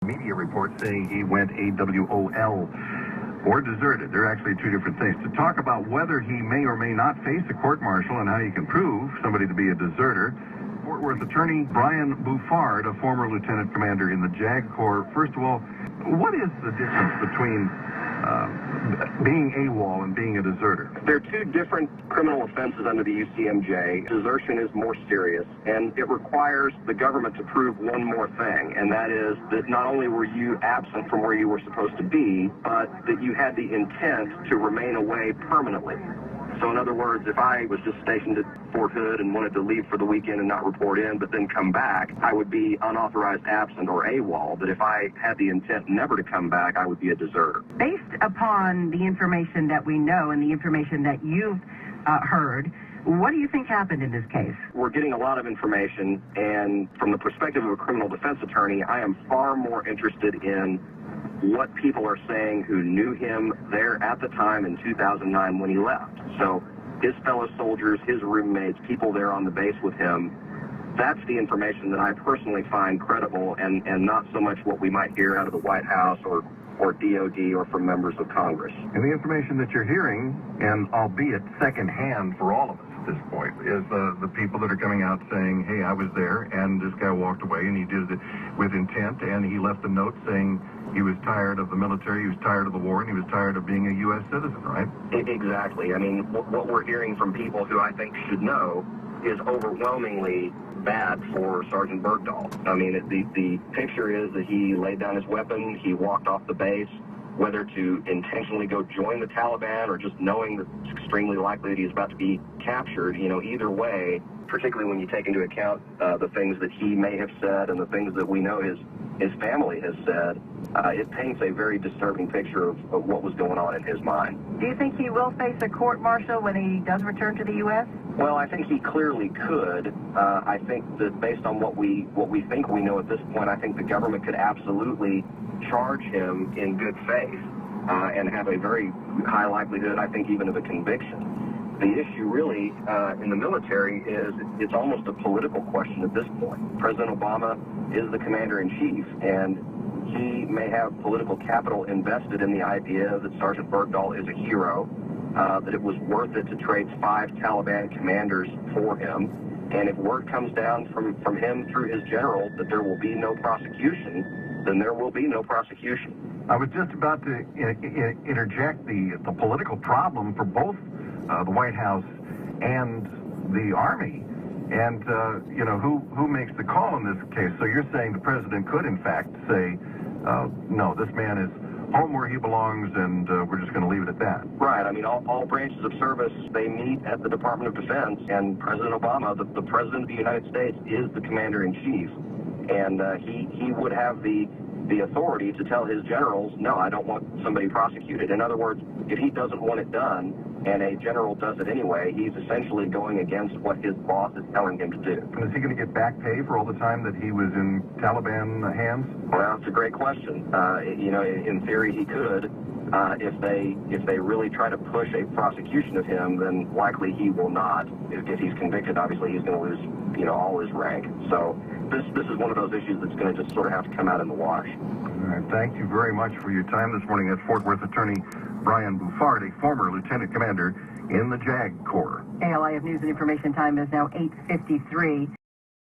Media reports saying he went AWOL or deserted. They're actually two different things. To talk about whether he may or may not face a court-martial and how you can prove somebody to be a deserter, Fort Worth attorney Brian Bouffard, a former lieutenant commander in the JAG Corps. First of all, what is the difference between being AWOL and being a deserter? There are two different criminal offenses under the UCMJ. Desertion is more serious, and it requires the government to prove one more thing, and that is that not only were you absent from where you were supposed to be, but that you had the intent to remain away permanently. So in other words, if I was just stationed at Fort Hood and wanted to leave for the weekend and not report in, but then come back, I would be unauthorized absent or AWOL. But if I had the intent never to come back, I would be a deserter. Based upon the information that we know and the information that you've heard, what do you think happened in this case? We're getting a lot of information, and from the perspective of a criminal defense attorney, I am far more interested in what people are saying who knew him there at the time in 2009 when he left. So his fellow soldiers, his roommates, people there on the base with him, that's the information that I personally find credible, and not so much what we might hear out of the White House or DOD or from members of Congress. And the information that you're hearing, and albeit secondhand for all of us at this point, is the people that are coming out saying, hey, I was there, and this guy walked away, and he did it with intent, and he left a note saying he was tired of the military, he was tired of the war, and he was tired of being a U.S. citizen, right? Exactly. I mean, what we're hearing from people who I think should know is overwhelmingly bad for Sergeant Bergdahl. I mean, the picture is that he laid down his weapon, he walked off the base, whether to intentionally go join the Taliban or just knowing that it's extremely likely that he's about to be captured, you know, either way, particularly when you take into account the things that he may have said and the things that we know his family has said, it paints a very disturbing picture of what was going on in his mind. Do you think he will face a court-martial when he does return to the U.S.? Well, I think he clearly could. I think that based on what we think we know at this point, I think the government could absolutely charge him in good faith and have a very high likelihood, I think, even of a conviction. The issue really in the military is it's almost a political question at this point. President Obama is the commander-in-chief, and he may have political capital invested in the idea that Sergeant Bergdahl is a hero, that it was worth it to trade 5 Taliban commanders for him. And if word comes down from him through his general that there will be no prosecution, then there will be no prosecution. I was just about to interject the political problem for both the White House and the Army. And, you know, who makes the call in this case? So you're saying the president could, in fact, say, no, this man is home where he belongs, and we're just going to leave it at that. Right. I mean, all branches of service, they meet at the Department of Defense, and President Obama, the President of the United States, is the commander-in-chief. And he would have the authority to tell his generals, no, I don't want somebody prosecuted. In other words, if he doesn't want it done, and a general does it anyway, he's essentially going against what his boss is telling him to do. And is he going to get back pay for all the time that he was in Taliban hands? Well, it's a great question. You know, in theory, he could. If they really try to push a prosecution of him, then likely he will not. If he's convicted, obviously he's going to lose, you know, all his rank. So this is one of those issues that's going to just sort of have to come out in the wash. All right, thank you very much for your time this morning. That's Fort Worth attorney Brian Bouffard, a former lieutenant commander in the JAG Corps. ALIF News and Information time is now 8:53.